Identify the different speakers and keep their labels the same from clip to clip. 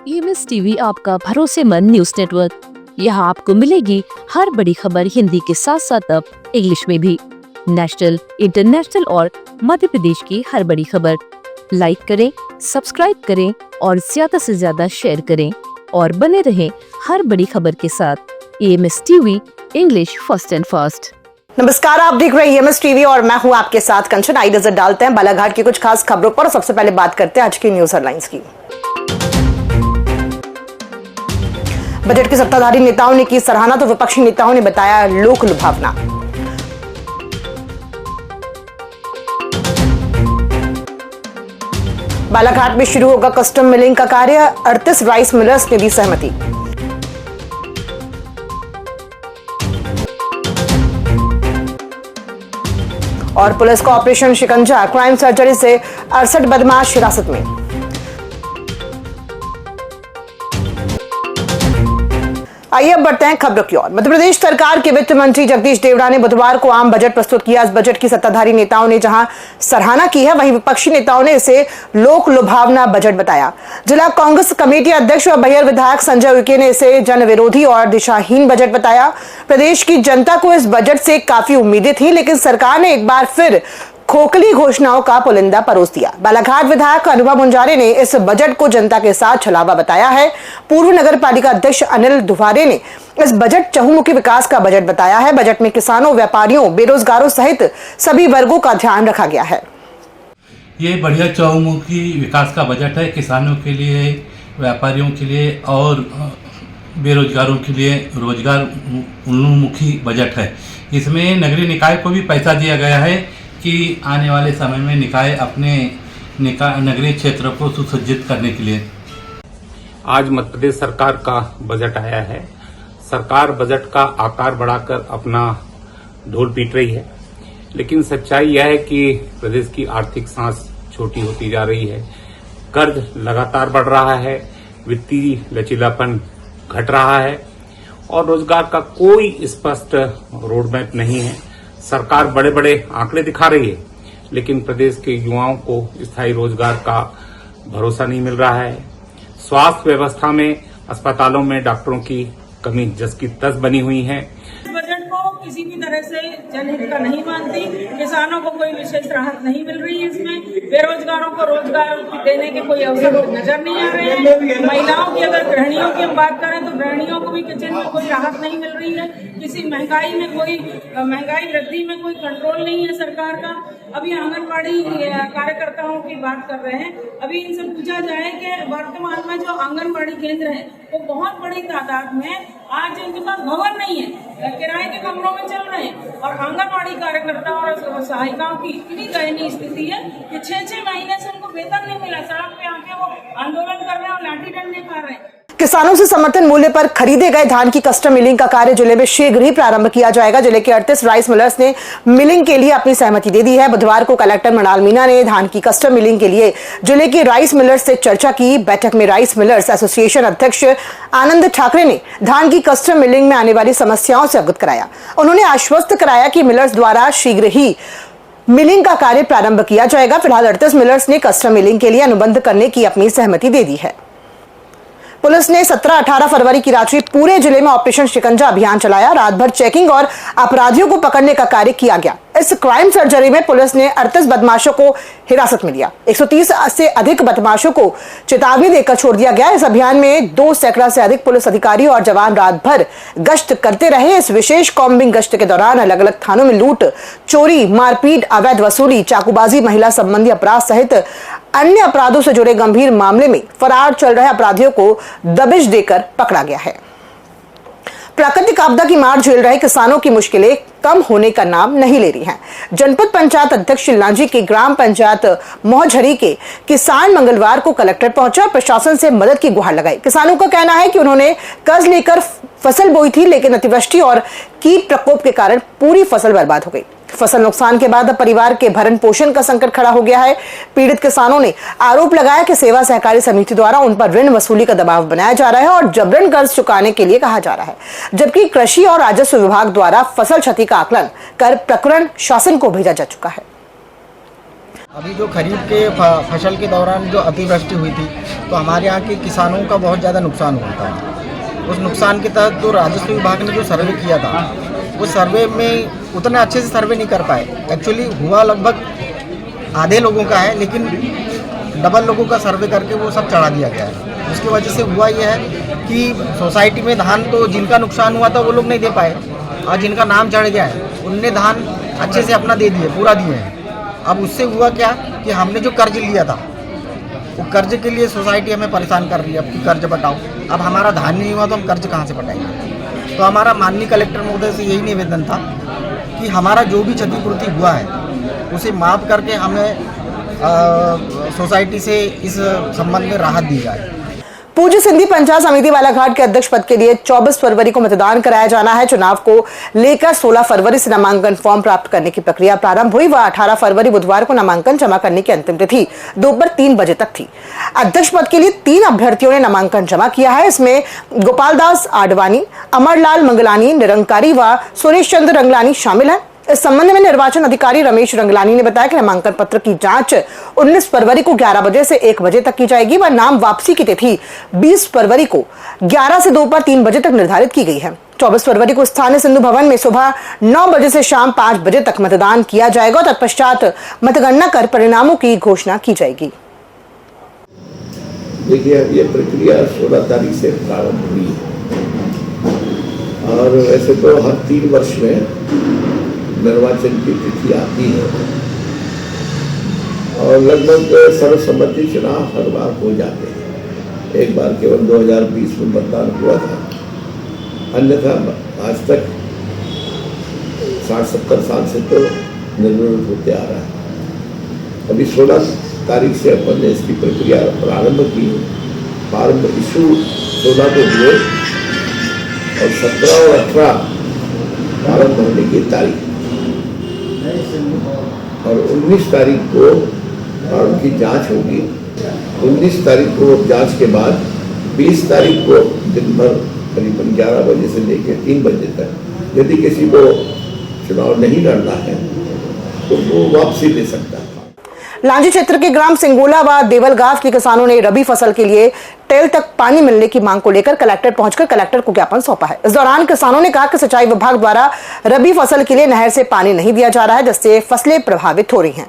Speaker 1: EMS TV आपका भरोसेमंद news network. यहाँ आपको मिलेगी हर बड़ी खबर हिंदी के साथ साथ अब इंग्लिश में भी। नेशनल, इंटरनेशनल और मध्य प्रदेश की हर बड़ी खबर लाइक करें, सब्सक्राइब करें और ज्यादा से ज्यादा शेयर करें और बने रहें हर बड़ी खबर के साथ। EMS TV, English first and fast.
Speaker 2: नमस्कार, आप देख रहे हैं EMS टीवी और मैं हूं आपके साथ कंचन। आई नजर डालते हैं बालाघाट की कुछ खास खबरों पर। सबसे पहले बात करते हैं आज की न्यूज हेडलाइंस की। बजट के सत्ताधारी नेताओं ने की सराहना तो विपक्षी नेताओं ने बताया लोक लुभावना। बालाघाट में शुरू होगा कस्टम मिलिंग का कार्य, 38 राइस मिलर्स ने दी सहमति। और पुलिस का ऑपरेशन शिकंजा, क्राइम सर्जरी से 68 बदमाश हिरासत में। आइए अब बढ़ते हैं खबरों की ओर। मध्य प्रदेश सरकार के वित्त मंत्री जगदीश देवड़ा ने बुधवार को आम बजट प्रस्तुत किया। इस बजट की सत्ताधारी नेताओं ने जहां सराहना की है, वहीं विपक्षी नेताओं ने इसे लोक लुभावना बजट बताया। जिला कांग्रेस कमेटी अध्यक्ष और बैहर विधायक संजय उइके ने इसे जन विरोधी और दिशाहीन बजट बताया। प्रदेश की जनता को इस बजट से काफी उम्मीदें थी, लेकिन सरकार ने एक बार फिर खोखली घोषणाओं का पुलिंदा परोस दिया। बालाघाट विधायक अनुभव मुंजारे ने इस बजट को जनता के साथ छलावा बताया है। पूर्व नगर पालिका अध्यक्ष अनिल दुवारे ने इस बजट चहुमुखी विकास का बजट बताया है। बजट में किसानों, व्यापारियों, बेरोजगारों सहित सभी वर्गों का ध्यान रखा गया है।
Speaker 3: ये बढ़िया चहुमुखी विकास का बजट है। किसानों के लिए, व्यापारियों के लिए और बेरोजगारों के लिए रोजगार उन्मुखी बजट है। इसमें नगरीय निकाय को भी पैसा दिया गया है कि आने वाले समय में निकाय अपने नगरीय क्षेत्र को सुसज्जित करने के लिए।
Speaker 4: आज मध्य प्रदेश सरकार का बजट आया है। सरकार बजट का आकार बढ़ाकर अपना ढोल पीट रही है, लेकिन सच्चाई यह है कि प्रदेश की आर्थिक सांस छोटी होती जा रही है। कर्ज लगातार बढ़ रहा है, वित्तीय लचीलापन घट रहा है और रोजगार का कोई स्पष्ट रोडमैप नहीं है। सरकार बड़े बड़े आंकड़े दिखा रही है, लेकिन प्रदेश के युवाओं को स्थायी रोजगार का भरोसा नहीं मिल रहा है। स्वास्थ्य व्यवस्था में, अस्पतालों में डॉक्टरों की कमी जस की तस बनी हुई है।
Speaker 5: बजट को किसी भी तरह से जनहित का नहीं मानती। किसानों को कोई विशेष राहत नहीं मिल रही है इसमें। बेरोजगारों को रोजगार देने के कोई अवसर नजर नहीं आ रहे हैं। महिलाओं की, अगर गृहिणियों की हम बात करें तो गृहिणियों को भी किचन में कोई राहत नहीं मिल रही है। किसी महंगाई वृद्धि में कोई कंट्रोल नहीं है सरकार का। अभी आंगनबाड़ी कार्यकर्ताओं की बात कर रहे हैं। अभी इनसे पूछा जाए कि वर्तमान में जो आंगनबाड़ी केंद्र है वो बहुत बड़ी तादाद में आज इनके पास भवन नहीं है, किराए के कमरों में चल रहे हैं। और आंगनबाड़ी कार्यकर्ता और सहायिकाओं की इतनी दयनीय स्थिति है कि 6-6 महीने से उनको वेतन नहीं मिला। सड़क पे आके वो आंदोलन कर रहे हैं और लाठी डंडे खा रहे हैं।
Speaker 2: किसानों से समर्थन मूल्य पर खरीदे गए धान की कस्टम मिलिंग का कार्य जिले में शीघ्र ही प्रारंभ किया जाएगा। जिले के 38 राइस मिलर्स ने मिलिंग के लिए अपनी सहमति दे दी है। बुधवार को कलेक्टर मृणाल मीणा ने धान की कस्टम मिलिंग के लिए जिले के राइस मिलर्स से चर्चा की। बैठक में राइस मिलर्स एसोसिएशन अध्यक्ष आनंद ठाकरे ने धान की कस्टम मिलिंग में आने वाली समस्याओं से अवगत कराया। उन्होंने आश्वस्त कराया कि मिलर्स द्वारा शीघ्र ही मिलिंग का कार्य प्रारंभ किया जाएगा। फिलहाल 38 मिलर्स ने कस्टम मिलिंग के लिए अनुबंध करने की अपनी सहमति दे दी है। पुलिस ने 17-18 फरवरी की रात्रि पूरे जिले में ऑपरेशन शिकंजा अभियान चलाया। रात भर चेकिंग और अपराधियों को पकड़ने का कार्य किया गया। इस क्राइम सर्जरी में पुलिस ने 38 बदमाशों को हिरासत में लिया। 130 से अधिक बदमाशों को चेतावनी देकर छोड़ दिया गया। इस अभियान में 2 सैकड़ा से अधिक पुलिस अधिकारी और जवान रात भर गश्त करते रहे। इस विशेष कॉम्बिंग गश्त के दौरान अलग अलग थानों में लूट, चोरी, मारपीट, अवैध वसूली, चाकूबाजी, महिला संबंधी अपराध सहित अन्य अपराधों से जुड़े गंभीर मामले में फरार चल रहे अपराधियों को दबिश देकर पकड़ा गया है। प्राकृतिक आपदा की मार झेल रहे किसानों की मुश्किलें कम होने का नाम नहीं ले रही हैं। जनपद पंचायत अध्यक्ष लांजी के ग्राम पंचायत मोहझरी के किसान मंगलवार को कलेक्टर पहुंचा और प्रशासन से मदद की गुहार लगाई। किसानों का कहना है कि उन्होंने कर्ज लेकर फसल बोई थी, लेकिन अतिवृष्टि और कीट प्रकोप के कारण पूरी फसल बर्बाद हो गई। फसल नुकसान के बाद अब परिवार के भरण पोषण का संकट खड़ा हो गया है। पीड़ित किसानों ने आरोप लगाया कि सेवा सहकारी समिति द्वारा उन पर ऋण वसूली का दबाव बनाया जा रहा है और जबरन कर्ज चुकाने के लिए कहा जा रहा है, जबकि कृषि और राजस्व विभाग द्वारा फसल क्षति का आकलन कर प्रकरण शासन को भेजा जा चुका है।
Speaker 6: अभी जो खरीफ के फसल के दौरान जो अतिवृष्टि हुई थी तो हमारे यहाँ के किसानों का बहुत ज़्यादा नुकसान हुआ था। उस नुकसान के तहत जो राजस्व विभाग ने जो सर्वे किया था वो सर्वे में उतना अच्छे से सर्वे नहीं कर पाए। एक्चुअली हुआ लगभग आधे लोगों का है, लेकिन डबल लोगों का सर्वे करके वो सब चढ़ा दिया गया है। उसकी वजह से हुआ यह है कि सोसाइटी में धान तो जिनका नुकसान हुआ था वो लोग नहीं दे पाए, और जिनका नाम चढ़ गया है उनने धान अच्छे से अपना दे दिए, पूरा दिए हैं। अब उससे हुआ क्या कि हमने जो कर्ज लिया था वो कर्ज के लिए सोसाइटी हमें परेशान कर रही है। अब कि कर्ज बटाओ, अब हमारा धान नहीं हुआ तो हम कर्ज कहाँ से बटाएंगे। तो हमारा माननीय कलेक्टर महोदय से यही निवेदन था कि हमारा जो भी क्षतिपूर्ति हुआ है उसे माफ़ करके हमें सोसाइटी से इस संबंध में राहत दी जाए।
Speaker 2: पूज्य सिंधी पंचायत समिति बालाघाट के अध्यक्ष पद के लिए 24 फरवरी को मतदान कराया जाना है। चुनाव को लेकर 16 फरवरी से नामांकन फॉर्म प्राप्त करने की प्रक्रिया प्रारंभ हुई। वह 18 फरवरी बुधवार को नामांकन जमा करने की अंतिम तिथि दोपहर 3 बजे तक थी। अध्यक्ष पद के लिए 3 अभ्यर्थियों ने नामांकन जमा किया है। इसमें गोपाल दास आडवाणी, अमरलाल मंगलानी, निरंकारी व सुरेश चंद्र रंगलानी शामिल है। इस संबंध में निर्वाचन अधिकारी रमेश रंगलानी ने बताया कि नामांकन पत्र की जांच 19 फरवरी को 11 बजे से 1 बजे तक की जाएगी व नाम वापसी की तिथि 20 फरवरी को 11 से दोपहर 3 बजे तक निर्धारित की गई है। 24 फरवरी को स्थानीय सिंधु भवन में सुबह 9 बजे से शाम 5 बजे तक मतदान किया जाएगा। तत्पश्चात मतगणना कर परिणामों की घोषणा की जाएगी।
Speaker 7: देखिए, ये प्रक्रिया 16 तारीख से प्रारंभ हुई है और वैसे तो हर 3 वर्ष में निर्वाचन की तिथि आती है और लगभग सर्वसम्मति चुनाव हर बार हो जाते हैं। एक बार केवल 2020 में मतदान हुआ था, अन्यथा आज तक 60-70 साल से तो निर्विरोध होते आ रहा है। अभी 16 तारीख से अपन ने इसकी प्रक्रिया प्रारंभ की। फॉर्म इशू 16 को हुए और 17 और 18 प्रारंभ होने की तारीख और 19 तारीख को फॉर्म की जांच होगी। 19 तारीख को जांच के बाद 20 तारीख को दिन भर करीबन 11 बजे से लेकर 3 बजे तक यदि किसी को चुनाव नहीं लड़ना है तो वो वापसी ले सकता है।
Speaker 2: लांजी क्षेत्र के ग्राम सिंगोला व देवलगांव के किसानों ने रबी फसल के लिए टेल तक पानी मिलने की मांग को लेकर कलेक्टर पहुंचकर कलेक्टर को ज्ञापन सौंपा है। इस दौरान किसानों ने कहा कि सिंचाई विभाग द्वारा रबी फसल के लिए नहर से पानी नहीं दिया जा रहा है, जिससे फसलें प्रभावित हो रही हैं।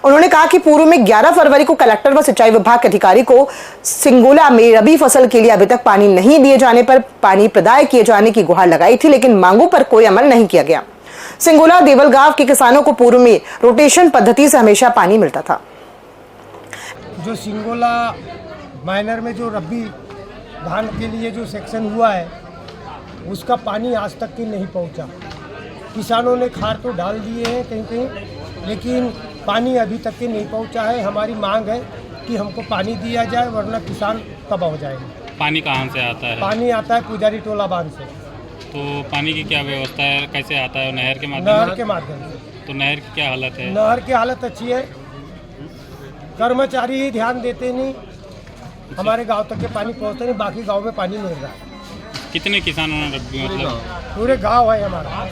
Speaker 2: उन्होंने कहा कि पूर्व में 11 फरवरी को कलेक्टर व सिंचाई विभाग के अधिकारी को सिंगोला में रबी फसल के लिए अभी तक पानी नहीं दिए जाने पर पानी प्रदाय किए जाने की गुहार लगाई थी, लेकिन मांगों पर कोई अमल नहीं किया गया। सिंगोला देवलगांव के किसानों को पूर्व में रोटेशन पद्धति से हमेशा पानी मिलता था।
Speaker 6: जो सिंगोला माइनर में जो रबी धान के लिए जो सेक्शन हुआ है उसका पानी आज तक के नहीं पहुंचा। किसानों ने खाद तो डाल दिए हैं कहीं कहीं, लेकिन पानी अभी तक के नहीं पहुंचा है। हमारी मांग है कि हमको पानी दिया जाए, वरना किसान तबाह हो जाएंगे।
Speaker 8: पानी कहाँ से आता है?
Speaker 6: पानी आता है पुजारी टोला बांध से।
Speaker 8: तो पानी की क्या व्यवस्था है, कैसे आता है? नहर के माध्यम
Speaker 6: नहर के माध्यम से।
Speaker 8: तो नहर की क्या हालत है?
Speaker 6: नहर की हालत अच्छी है, कर्मचारी ही ध्यान देते नहीं, हमारे गांव तक के पानी पहुंचते नहीं, बाकी गांव में पानी मिल रहा है।
Speaker 8: कितने किसानों ने रबी मतलब?
Speaker 6: पूरे गांव है हमारा।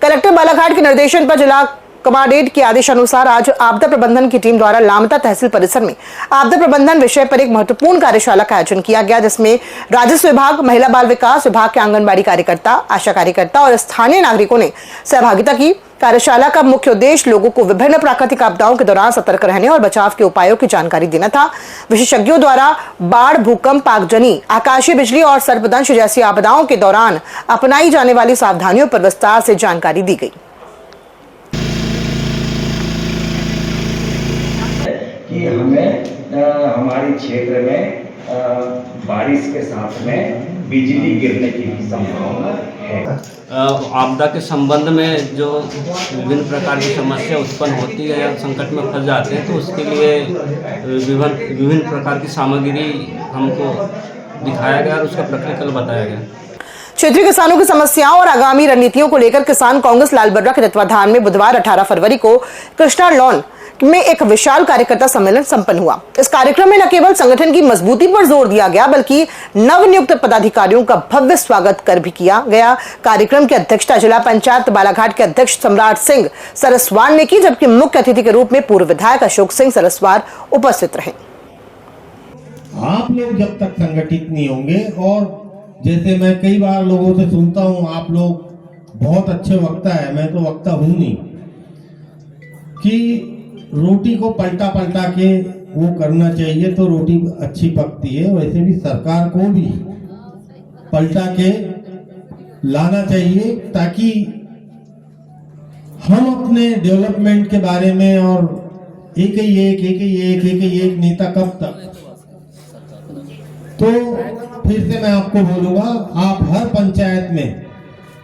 Speaker 2: कलेक्टर बालाघाट के निर्देशन पर जिला कमांडेंट के आदेश अनुसार आज आपदा प्रबंधन की टीम द्वारा लामता तहसील परिसर में आपदा प्रबंधन विषय पर एक महत्वपूर्ण कार्यशाला का आयोजन किया गया, जिसमें राजस्व विभाग, महिला बाल विकास विभाग के आंगनबाड़ी कार्यकर्ता, आशा कार्यकर्ता और स्थानीय नागरिकों ने सहभागिता की। कार्यशाला का मुख्य उद्देश्य लोगों को विभिन्न प्राकृतिक आपदाओं के दौरान सतर्क रहने और बचाव के उपायों की जानकारी देना था। विशेषज्ञों द्वारा बाढ़, भूकंप, आगजनी, आकाशीय बिजली और सर्पदंश जैसी आपदाओं के दौरान अपनाई जाने वाली सावधानियों पर विस्तार से जानकारी दी गई।
Speaker 9: कि हमें हमारे क्षेत्र में बारिश के साथ में बिजली गिरने की भी संभावना है।
Speaker 10: आपदा के संबंध में जो विभिन्न प्रकार की समस्या उत्पन्न होती है या संकट में फंस जाते हैं, तो उसके लिए विभिन्न प्रकार की सामग्री हमको दिखाया गया और उसका प्रैक्टिकल बताया गया।
Speaker 2: क्षेत्रीय किसानों की समस्याओं और आगामी रणनीतियों को लेकर किसान कांग्रेस लालबर्रा के तत्वाधान में बुधवार 18 फरवरी को कृष्णा लॉन में एक विशाल कार्यकर्ता सम्मेलन संपन्न हुआ। इस कार्यक्रम में न केवल संगठन की मजबूती पर जोर दिया गया बल्कि नवनियुक्त पदाधिकारियों का भव्य स्वागत कर भी किया गया। कार्यक्रम की अध्यक्षता जिला पंचायत बालाघाट के अध्यक्ष सम्राट सिंह सरस्वाल ने की, जबकि मुख्य अतिथि के रूप में पूर्व विधायक अशोक सिंह सरस्वाल उपस्थित रहे।
Speaker 11: आप लोग जब तक संगठित नहीं होंगे, और जैसे मैं कई बार लोगों से सुनता हूं आप लोग बहुत अच्छे वक्ता है, मैं तो वक्ता हूं नहीं, कि रोटी को पलटा पलटा के वो करना चाहिए तो रोटी अच्छी पकती है। वैसे भी सरकार को भी पलटा के लाना चाहिए ताकि हम अपने डेवलपमेंट के बारे में, और एक नेता कब तक, तो फिर से मैं आपको बोलूंगा, आप हर पंचायत में,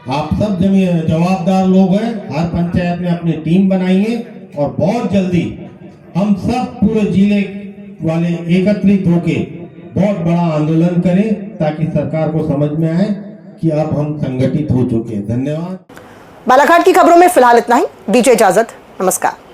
Speaker 11: आप सब जवाबदार लोग हैं, हर पंचायत में अपनी टीम बनाइए और बहुत जल्दी हम सब पूरे जिले वाले एकत्रित होके बहुत बड़ा आंदोलन करें ताकि सरकार को समझ में आए कि अब हम संगठित हो चुके हैं। धन्यवाद।
Speaker 2: बालाघाट की खबरों में फिलहाल इतना ही। दीजिए इजाजत। नमस्कार।